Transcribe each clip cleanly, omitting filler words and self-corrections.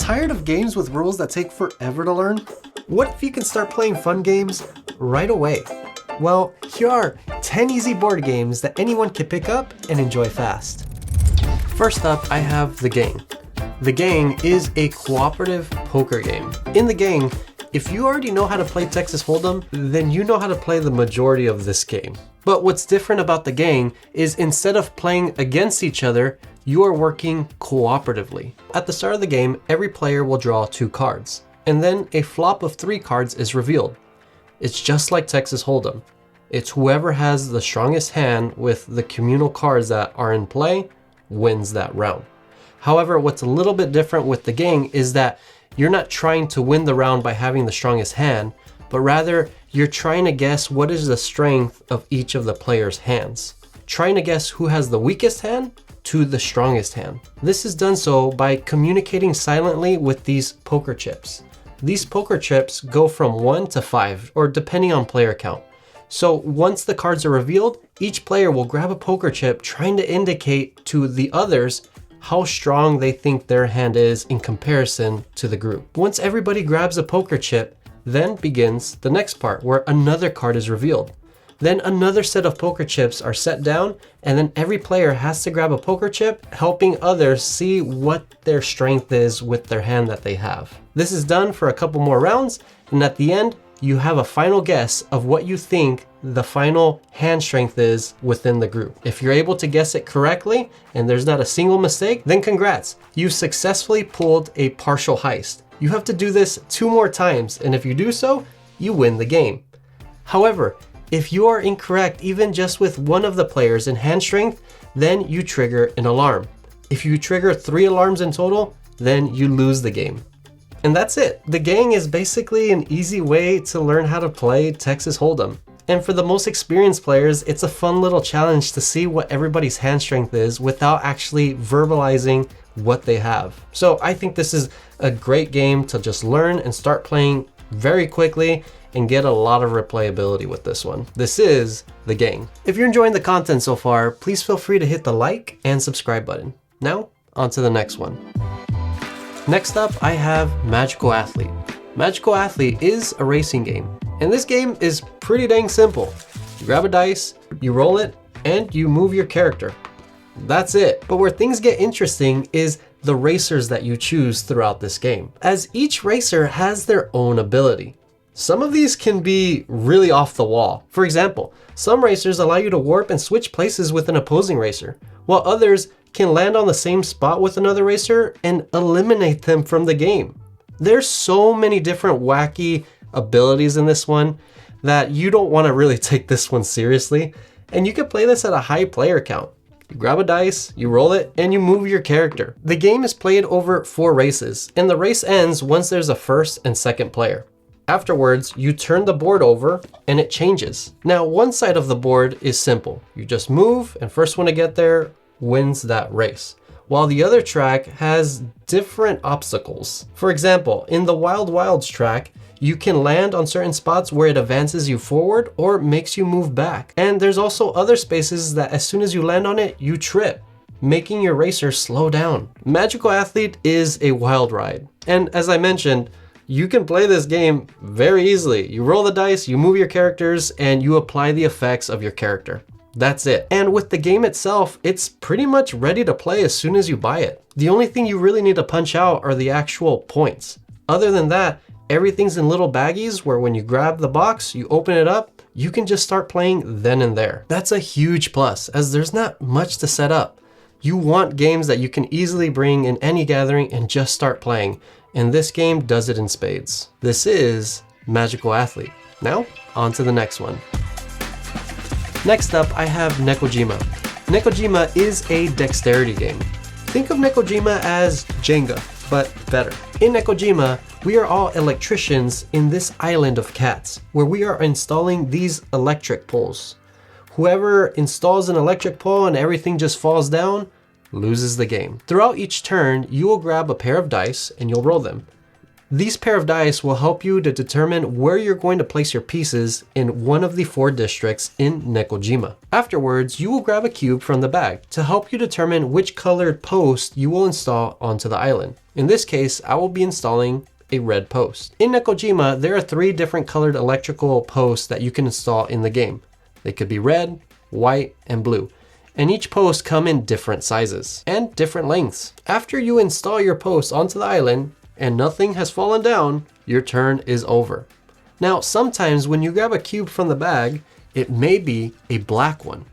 Tired of games with rules that take forever to learn? What if you can start playing fun games right away? Well, here are 10 easy board games that anyone can pick up and enjoy fast. First up, I have The Gang. The Gang is a cooperative poker game. In The Gang, if you already know how to play Texas Hold'em, then you know how to play the majority of this game. But what's different about The Gang is instead of playing against each other, you are working cooperatively. At the start of the game, every player will draw 2 cards, and then a flop of 3 cards is revealed. It's just like Texas Hold'em. It's whoever has the strongest hand with the communal cards that are in play wins that round. However, what's a little bit different with The Gang is that you're not trying to win the round by having the strongest hand, but rather you're trying to guess what is the strength of each of the players' hands. Trying to guess who has the weakest hand to the strongest hand. This is done so by communicating silently with these poker chips. These poker chips go from 1 to 5, or depending on player count. So once the cards are revealed, each player will grab a poker chip trying to indicate to the others how strong they think their hand is in comparison to the group. Once everybody grabs a poker chip, then begins the next part where another card is revealed. Then another set of poker chips are set down, and then every player has to grab a poker chip, helping others see what their strength is with their hand that they have. This is done for a couple more rounds, and at the end, you have a final guess of what you think the final hand strength is within the group. If you're able to guess it correctly, and there's not a single mistake, then congrats, you've successfully pulled a partial heist. You have to do this 2 more times, and if you do so, you win the game. However, if you are incorrect even just with one of the players in hand strength, then you trigger an alarm. If you trigger 3 alarms in total, then you lose the game. And that's it. The Gang is basically an easy way to learn how to play Texas Hold'em. And for the most experienced players, it's a fun little challenge to see what everybody's hand strength is without actually verbalizing what they have. So I think this is a great game to just learn and start playing very quickly and get a lot of replayability with this one. This is The Gang. If you're enjoying the content so far, please feel free to hit the like and subscribe button. Now, on to the next one. Next up, I have Magical Athlete. Magical Athlete is a racing game, and this game is pretty dang simple. You grab a dice, you roll it, and you move your character. That's it. But where things get interesting is the racers that you choose throughout this game, as each racer has their own ability. Some of these can be really off the wall. For example, some racers allow you to warp and switch places with an opposing racer, while others can land on the same spot with another racer and eliminate them from the game. There's so many different wacky abilities in this one that you don't want to really take this one seriously, and you can play this at a high player count. You grab a dice, you roll it, and you move your character. The game is played over 4 races, and the race ends once there's a first and second player. Afterwards, you turn the board over and it changes. Now, one side of the board is simple. You just move, and first one to get there wins that race. While the other track has different obstacles. For example, in the Wild Wilds track, you can land on certain spots where it advances you forward or makes you move back. And there's also other spaces that as soon as you land on it, you trip, making your racer slow down. Magical Athlete is a wild ride. And as I mentioned, you can play this game very easily. You roll the dice, you move your characters, and you apply the effects of your character. That's it. And with the game itself, it's pretty much ready to play as soon as you buy it. The only thing you really need to punch out are the actual points. Other than that, everything's in little baggies where when you grab the box, you open it up, you can just start playing then and there. That's a huge plus, as there's not much to set up. You want games that you can easily bring in any gathering and just start playing. And this game does it in spades. This is Magical Athlete. Now, on to the next one. Next up, I have Nekojima. Nekojima is a dexterity game. Think of Nekojima as Jenga, but better. In Nekojima, we are all electricians in this island of cats, where we are installing these electric poles. Whoever installs an electric pole and everything just falls down, loses the game. Throughout each turn, you will grab a pair of dice and you'll roll them. These pair of dice will help you to determine where you're going to place your pieces in one of the 4 districts in Nekojima. Afterwards, you will grab a cube from the bag to help you determine which colored post you will install onto the island. In this case, I will be installing a red post. In Nekojima, there are 3 different colored electrical posts that you can install in the game. They could be red, white, and blue. And each post come in different sizes and different lengths. After you install your post onto the island, and nothing has fallen down, your turn is over. Now, sometimes when you grab a cube from the bag, it may be a black one.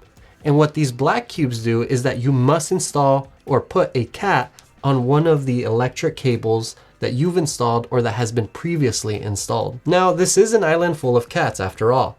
And what these black cubes do is that you must install or put a cat on one of the electric cables that you've installed or that has been previously installed. Now, this is an island full of cats after all.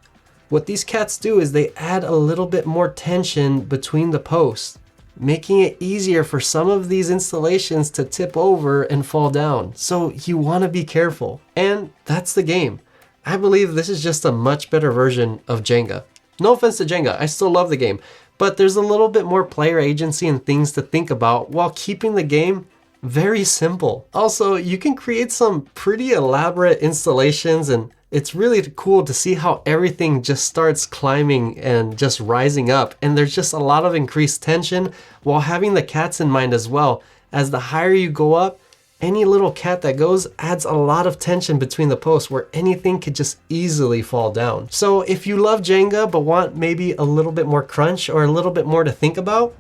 What these cats do is they add a little bit more tension between the posts, making it easier for some of these installations to tip over and fall down. So you want to be careful. And that's the game. I believe this is just a much better version of Jenga. No offense to Jenga, I still love the game, but there's a little bit more player agency and things to think about while keeping the game very simple. Also, you can create some pretty elaborate installations, and it's really cool to see how everything just starts climbing and just rising up. And there's just a lot of increased tension while having the cats in mind as well. As the higher you go up, any little cat that goes adds a lot of tension between the posts where anything could just easily fall down. So if you love Jenga but want maybe a little bit more crunch or a little bit more to think about,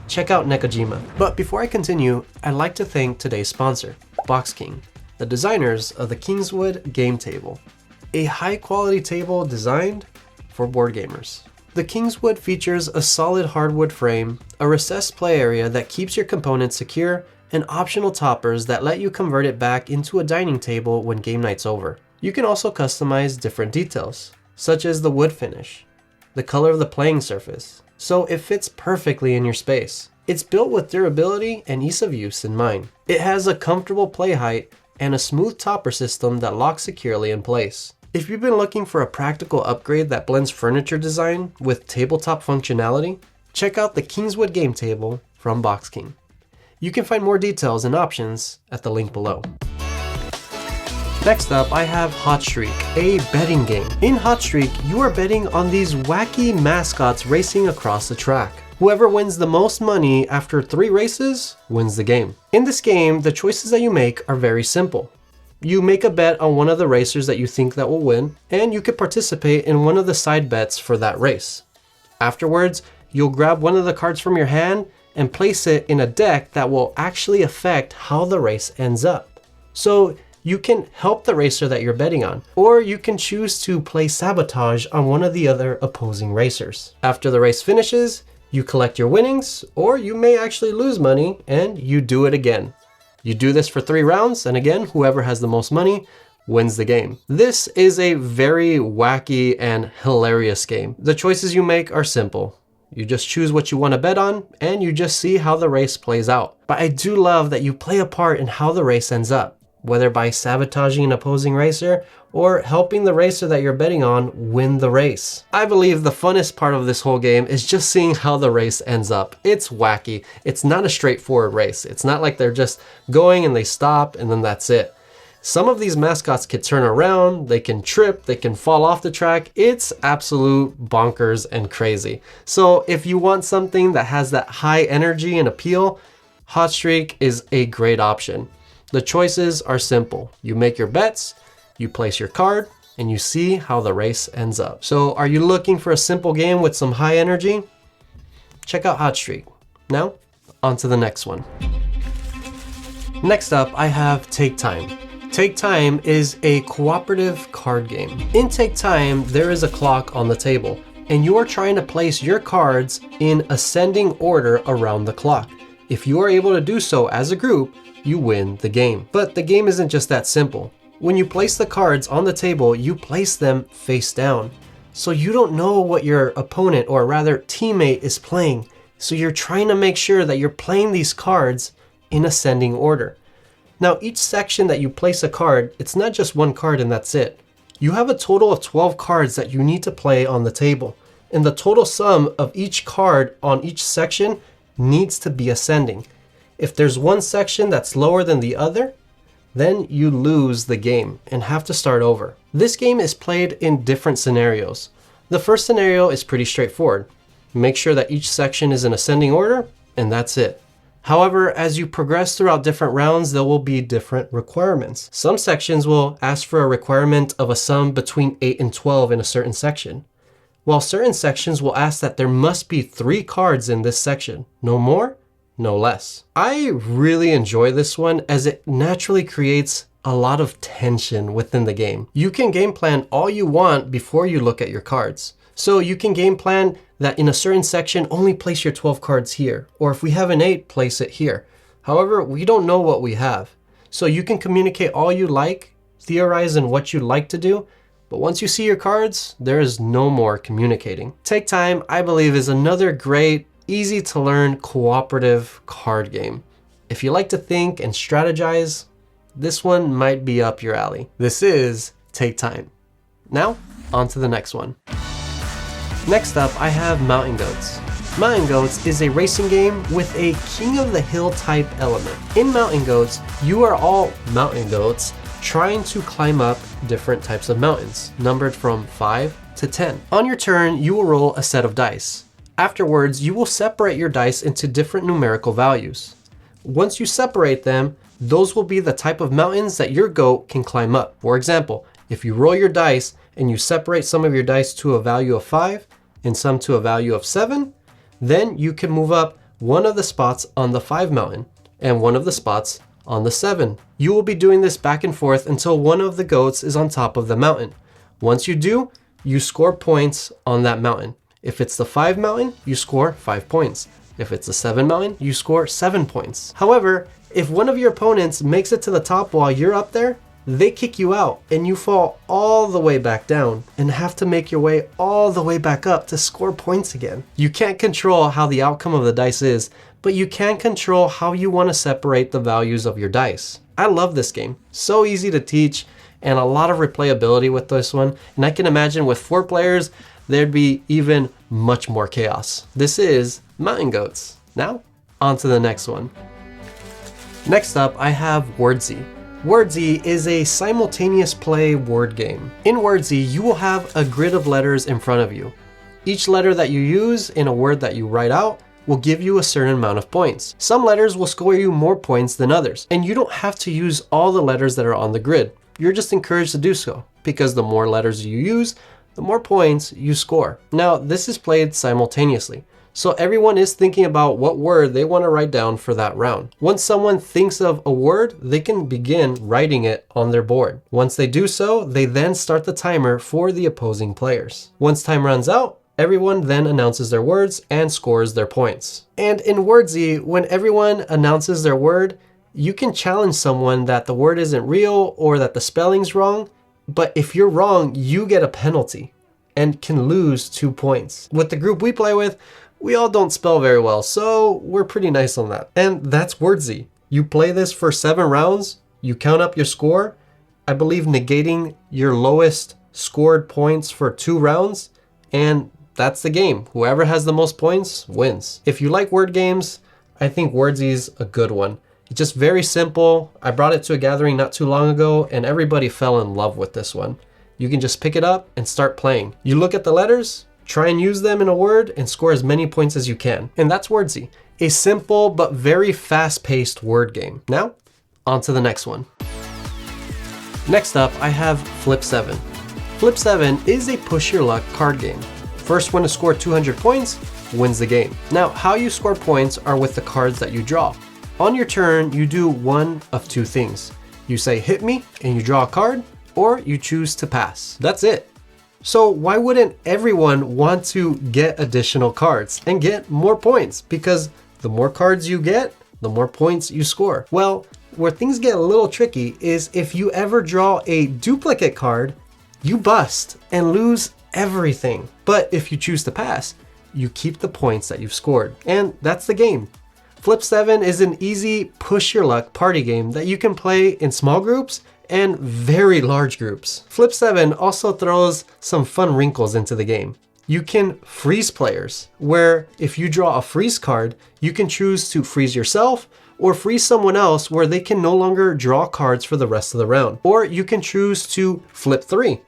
check out Nekojima. But before I continue, I'd like to thank today's sponsor, Box King, the designers of the Kingswood Game Table. A high-quality table designed for board gamers. The Kingswood features a solid hardwood frame, a recessed play area that keeps your components secure, and optional toppers that let you convert it back into a dining table when game night's over. You can also customize different details, such as the wood finish, the color of the playing surface, so it fits perfectly in your space. It's built with durability and ease of use in mind. It has a comfortable play height and a smooth topper system that locks securely in place. If you've been looking for a practical upgrade that blends furniture design with tabletop functionality, check out the Kingswood Game Table from Box King. You can find more details and options at the link below. Next up, I have Hot Streak, a betting game. In Hot Streak, you are betting on these wacky mascots racing across the track. Whoever wins the most money after 3 races wins the game. In this game, the choices that you make are very simple. You make a bet on one of the racers that you think that will win, and you could participate in one of the side bets for that race. Afterwards, you'll grab one of the cards from your hand and place it in a deck that will actually affect how the race ends up. So you can help the racer that you're betting on, or you can choose to play sabotage on one of the other opposing racers. After the race finishes, you collect your winnings, or you may actually lose money and you do it again. You do this for 3 rounds, and again, whoever has the most money wins the game. This is a very wacky and hilarious game. The choices you make are simple. You just choose what you want to bet on, and you just see how the race plays out. But I do love that you play a part in how the race ends up, whether by sabotaging an opposing racer or helping the racer that you're betting on win the race. I believe the funnest part of this whole game is just seeing how the race ends up. It's wacky. It's not a straightforward race. It's not like they're just going and they stop and then that's it. Some of these mascots can turn around, they can trip, they can fall off the track. It's absolute bonkers and crazy. So if you want something that has that high energy and appeal, Hot Streak is a great option. The choices are simple. You make your bets, you place your card, and you see how the race ends up. So are you looking for a simple game with some high energy? Check out Hot Streak. Now, on to the next one. Next up, I have Take Time. Take Time is a cooperative card game. In Take Time, there is a clock on the table, and you are trying to place your cards in ascending order around the clock. If you are able to do so as a group, you win the game. But the game isn't just that simple. When you place the cards on the table, you place them face down. So you don't know what your opponent, or rather teammate, is playing. So you're trying to make sure that you're playing these cards in ascending order. Now, each section that you place a card, it's not just one card and that's it. You have a total of 12 cards that you need to play on the table. And the total sum of each card on each section needs to be ascending. If there's one section that's lower than the other, then you lose the game and have to start over. This game is played in different scenarios. The first scenario is pretty straightforward. Make sure that each section is in ascending order, and that's it. However, as you progress throughout different rounds, there will be different requirements. Some sections will ask for a requirement of a sum between 8 and 12 in a certain section, while certain sections will ask that there must be 3 cards in this section. No more, no less. I really enjoy this one as it naturally creates a lot of tension within the game. You can game plan all you want before you look at your cards. So you can game plan that in a certain section, only place your 12 cards here. Or if we have an 8, place it here. However, we don't know what we have. So you can communicate all you like, theorize in what you like to do, but once you see your cards, there is no more communicating. Take Time, I believe, is another great, easy to learn cooperative card game. If you like to think and strategize, this one might be up your alley. This is Take Time. Now, on to the next one. Next up, I have Mountain Goats. Mountain Goats is a racing game with a King of the Hill type element. In Mountain Goats, you are all mountain goats trying to climb up different types of mountains, numbered from 5 to 10. On your turn, you will roll a set of dice. Afterwards, you will separate your dice into different numerical values. Once you separate them, those will be the type of mountains that your goat can climb up. For example, if you roll your dice and you separate some of your dice to a value of 5 and some to a value of 7, then you can move up one of the spots on the 5 mountain and one of the spots on the 7. You will be doing this back and forth until one of the goats is on top of the mountain. Once you do, you score points on that mountain. If it's the 5 mountain, you score 5 points. If it's the 7 mountain, you score 7 points. However, if one of your opponents makes it to the top while you're up there, they kick you out and you fall all the way back down and have to make your way all the way back up to score points again. You can't control how the outcome of the dice is, but you can control how you want to separate the values of your dice. I love this game. So easy to teach and a lot of replayability with this one. And I can imagine with 4 players, there'd be even much more chaos. This is Mountain Goats. Now, on to the next one. Next up, I have Wordsy. Wordsy is a simultaneous play word game. In Wordsy, you will have a grid of letters in front of you. Each letter that you use in a word that you write out will give you a certain amount of points. Some letters will score you more points than others, and you don't have to use all the letters that are on the grid. You're just encouraged to do so, because the more letters you use, the more points you score. Now, this is played simultaneously. So everyone is thinking about what word they want to write down for that round. Once someone thinks of a word, they can begin writing it on their board. Once they do so, they then start the timer for the opposing players. Once time runs out, everyone then announces their words and scores their points. And in Wordsy, when everyone announces their word, you can challenge someone that the word isn't real or that the spelling's wrong. But if you're wrong, you get a penalty and can lose 2 points. With the group we play with, we all don't spell very well, so we're pretty nice on that. And that's Wordsy. You play this for 7 rounds, you count up your score, I believe negating your lowest scored points for 2 rounds, and that's the game. Whoever has the most points wins. If you like word games, I think Wordsy's a good one. It's just very simple. I brought it to a gathering not too long ago, and everybody fell in love with this one. You can just pick it up and start playing. You look at the letters, try and use them in a word and score as many points as you can. And that's Wordsy, a simple but very fast-paced word game. Now, on to the next one. Next up, I have Flip 7. Flip 7 is a push your luck card game. First one to score 200 points wins the game. Now, how you score points are with the cards that you draw. On your turn, you do one of 2 things. You say hit me and you draw a card, or you choose to pass. That's it. So why wouldn't everyone want to get additional cards and get more points? Because the more cards you get, the more points you score. Well, where things get a little tricky is if you ever draw a duplicate card, you bust and lose everything. But if you choose to pass, you keep the points that you've scored. And that's the game. Flip 7 is an easy push your luck party game that you can play in small groups and very large groups. Flip 7 also throws some fun wrinkles into the game. You can freeze players, where if you draw a freeze card, you can choose to freeze yourself or freeze someone else where they can no longer draw cards for the rest of the round. Or you can choose to flip 3,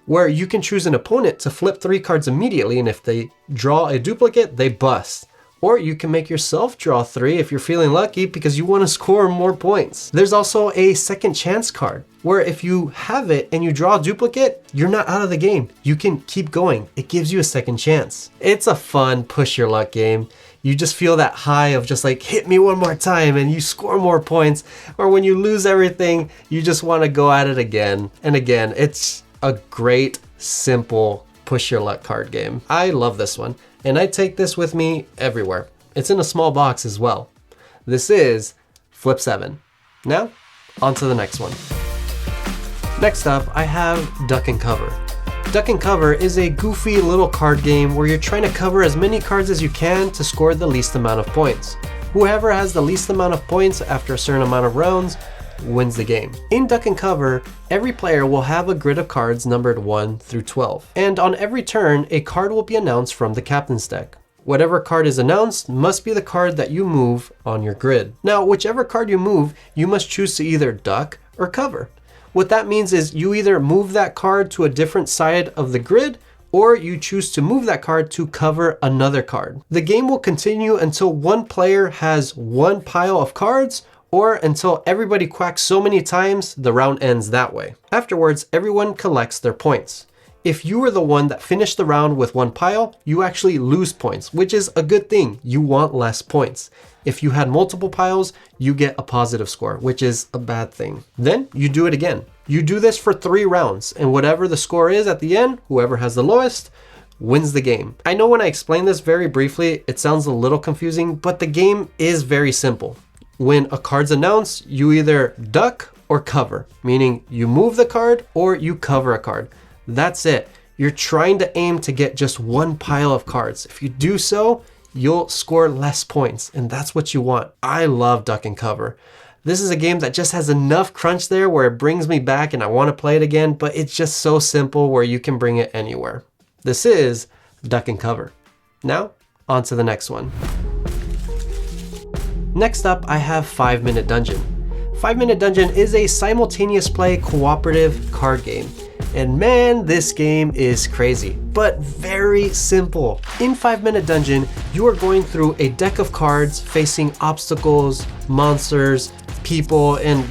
where you can choose an opponent to flip 3 cards immediately, and if they draw a duplicate, they bust. Or you can make yourself draw 3 if you're feeling lucky because you want to score more points. There's also a second chance card, where if you have it and you draw a duplicate, you're not out of the game. You can keep going. It gives you a second chance. It's a fun push your luck game. You just feel that high of just like, hit me one more time, and you score more points. Or when you lose everything, you just want to go at it again and again. It's a great, simple push your luck card game. I love this one, and I take this with me everywhere. It's in a small box as well. This is Flip 7. Now, on to the next one. Next up, I have Duck and Cover. Duck and Cover is a goofy little card game where you're trying to cover as many cards as you can to score the least amount of points. Whoever has the least amount of points after a certain amount of rounds wins the game. In Duck and Cover, every player will have a grid of cards numbered 1 through 12. And on every turn, a card will be announced from the captain's deck. Whatever card is announced must be the card that you move on your grid. Now, whichever card you move, you must choose to either duck or cover. What that means is you either move that card to a different side of the grid, or you choose to move that card to cover another card. The game will continue until one player has one pile of cards, or until everybody quacks so many times the round ends that way. Afterwards, everyone collects their points. If you were the one that finished the round with one pile, you actually lose points, which is a good thing. You want less points. If you had multiple piles, you get a positive score, which is a bad thing. Then you do it again. You do this for 3 rounds, and whatever the score is at the end, whoever has the lowest wins the game. I know when I explain this very briefly, it sounds a little confusing, but the game is very simple. When a card's announced, you either duck or cover, meaning you move the card or you cover a card. That's it. You're trying to aim to get just one pile of cards. If you do so, you'll score less points, and that's what you want. I love Duck and Cover. This is a game that just has enough crunch there where it brings me back and I want to play it again, but it's just so simple where you can bring it anywhere. This is Duck and Cover. Now, on to the next one. Next up, I have 5 Minute Dungeon. 5 Minute Dungeon is a simultaneous play cooperative card game. And man, this game is crazy, but very simple. In 5 Minute Dungeon, you are going through a deck of cards facing obstacles, monsters, people, and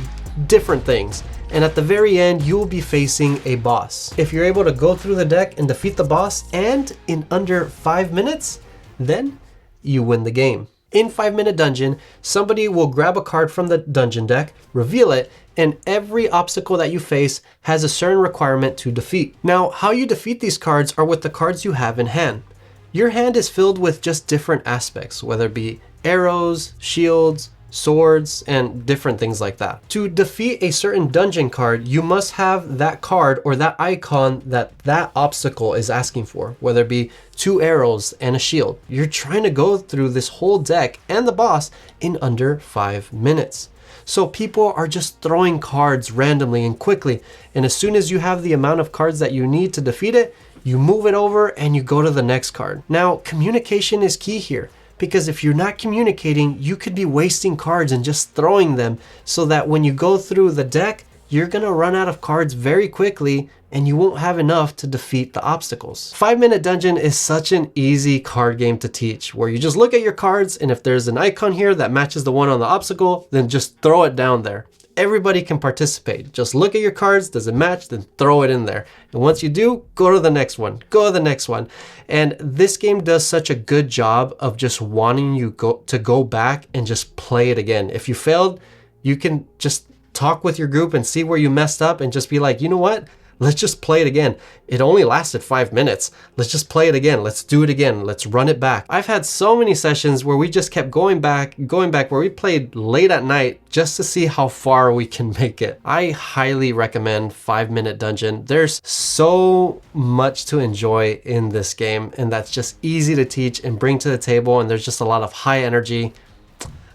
different things. And at the very end, you will be facing a boss. If you're able to go through the deck and defeat the boss, and in under 5 minutes, then you win the game. In 5 Minute Dungeon, somebody will grab a card from the dungeon deck, reveal it, and every obstacle that you face has a certain requirement to defeat. Now, how you defeat these cards are with the cards you have in hand. Your hand is filled with just different aspects, whether it be arrows, shields, swords, and different things like that. To defeat a certain dungeon card, you must have that card or that icon that obstacle is asking for, whether it be 2 arrows and a shield. You're trying to go through this whole deck and the boss in under 5 minutes. So people are just throwing cards randomly and quickly, and as soon as you have the amount of cards that you need to defeat it, you move it over and you go to the next card. Now, communication is key here, because if you're not communicating, you could be wasting cards and just throwing them, so that when you go through the deck, you're gonna run out of cards very quickly and you won't have enough to defeat the obstacles. 5 Minute Dungeon is such an easy card game to teach, where you just look at your cards, and if there's an icon here that matches the one on the obstacle, then just throw it down there. Everybody can participate. Just look at your cards, does it match, then throw it in there. And once you do, go to the next one, go to the next one. And this game does such a good job of just wanting you to go back and just play it again. If you failed, you can just talk with your group and see where you messed up and just be like, you know what? Let's just play it again. It only lasted 5 minutes. Let's just play it again. Let's do it again. Let's run it back. I've had so many sessions where we just kept going back, where we played late at night just to see how far we can make it. I highly recommend 5 Minute Dungeon. There's so much to enjoy in this game, and that's just easy to teach and bring to the table, and there's just a lot of high energy.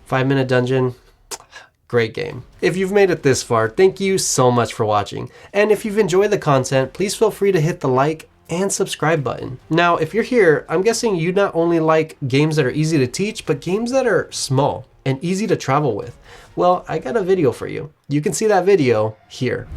5 Minute Dungeon. Great game. If you've made it this far, thank you so much for watching. And if you've enjoyed the content, please feel free to hit the like and subscribe button. Now, if you're here, I'm guessing you not only like games that are easy to teach, but games that are small. and easy to travel with? Well, I got a video for you. You can see that video here.